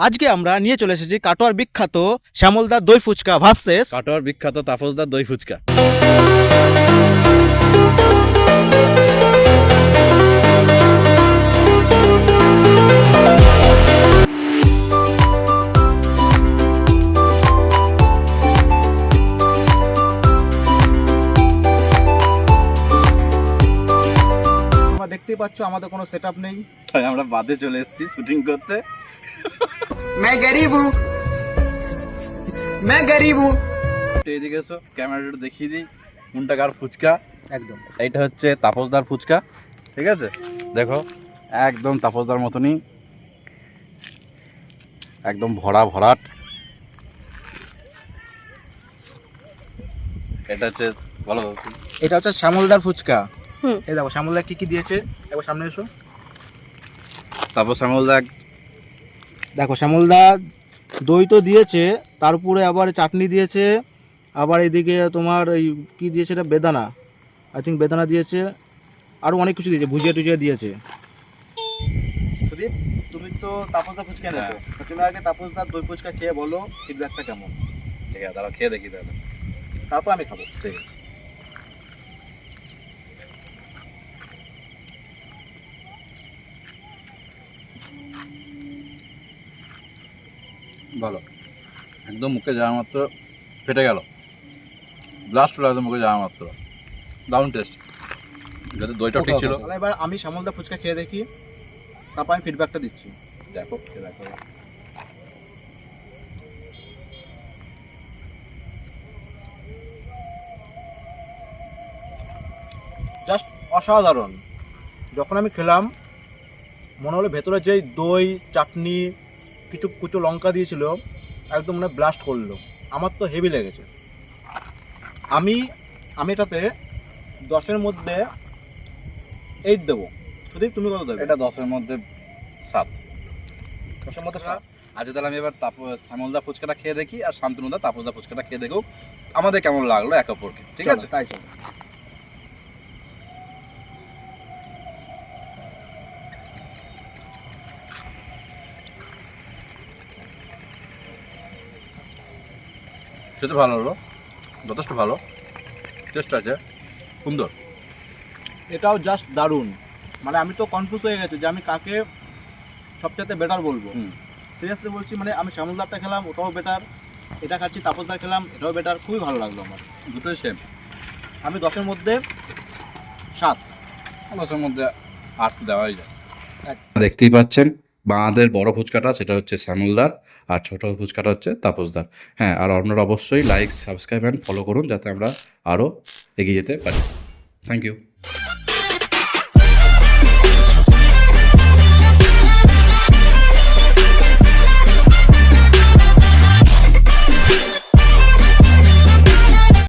আজকে আমরা নিয়ে চলে এসেছি কাটোয়ার বিখ্যাত শ্যামলদার দই ফুচকা ভার্সেস কাটোয়ার বিখ্যাত তাপসদার দই ফুচকা। তোমরা দেখতেই পাচ্ছ আমাদের কোনো সেটআপ নেই, তাই আমরা বাদে চলে এসেছি শুটিং করতে। मैं गरीब हूँ मैं गरीब हूँ। এইদিকে এসো, ক্যামেরাটা দেখিয়ে দিই কোনটা কার ফুচকা। একদম এইটা হচ্ছে তাপসদার ফুচকা, ঠিক আছে? দেখো একদম তাপসদার মতনই, একদম ভরা ভরাট। এটা হচ্ছে বলো, এটা হচ্ছে শ্যামলদার ফুচকা। এই দেখো শ্যামলদা কি কি দিয়েছে, একবার সামনে এসো। তাপস শ্যামলদা দেখো শ্যামলদা দই তো দিয়েছে, তার উপরে আবার চাটনি দিয়েছে, আবার এদিকে তোমার এই কি দিয়েছে এটা বেদানা, আই থিঙ্ক বেদানা দিয়েছে, আরও অনেক কিছু দিয়েছে, ভুজিয়া টুজিয়া দিয়েছে। সুদীপ, তুমি তো তাপসদা ফুচকা এনেছো, তুমি আগে তাপসদার দই ফুচকা খেয়ে বলো ফিডব্যাকটা কেমন। ঠিক আছে, তারা খেয়ে দেখি তাহলে, তারপর আমি খাবো। ঠিক আছে। ভালো, একদম মুখে যাওয়া মাত্র ফেটে গেল, ব্লাস্ট হলো একদম মুখে যাওয়া মাত্র, দারুণ টেস্ট। যাতে দইটা ঠিক ছিল। তাহলে এবার আমি শ্যামলদা ফুচকা খেয়ে দেখি, তারপর আমি ফিডব্যাকটা দিচ্ছি। দেখো দেখো, জাস্ট অসাধারণ। যখন আমি খেলাম মনে হলো ভেতরে যে দই চাটনি কিছু কুচো লঙ্কা দিয়েছিল একদম মানে ব্লাস্ট করলো, আমার তো হেভি লেগেছে। আমি আমি এটাতে 10-এর মধ্যে 8 দেবো। সুদীপ তুমি কত দেবে? এটা 10-এর মধ্যে 7। 10-এর মধ্যে 7। আচ্ছা তাহলে আমি এবার শ্যামলদা ফুচকাটা খেয়ে দেখি, আর শান্তনুদা তাপসদা ফুচকাটা খেয়ে দেখুক আমাদের কেমন লাগলো এক অপরকে, ঠিক আছে? তাই চলো। সেটা ভালো হলো, যথেষ্ট ভালো টেস্ট আছে, সুন্দর। এটাও জাস্ট দারুণ। মানে আমি তো কনফিউজ হয়ে গেছি যে আমি কাকে সবচেয়ে বেটার বলবো। সিরিয়াসলি বলছি, মানে আমি শ্যামলদারটা খেলাম ওটাও বেটার, এটা খাচ্ছি তাপসদার খেলাম এটাও বেটার, খুবই ভালো লাগলো আমার। দুটোই সেম। আমি 10-এর মধ্যে 7। 10-এর মধ্যে 8 দেওয়াই যায়। দেখতেই পাচ্ছেন বাঁদের বড় ফুচকাটা সেটা হচ্ছে শ্যামলদার, আর ছোট ফুচকাটা হচ্ছে তাপসদার। হ্যাঁ, আর আপনারা অবশ্যই লাইক, সাবস্ক্রাইব অ্যান্ড ফলো করুন যাতে আমরা আরও এগিয়ে যেতে পারি। Thank you.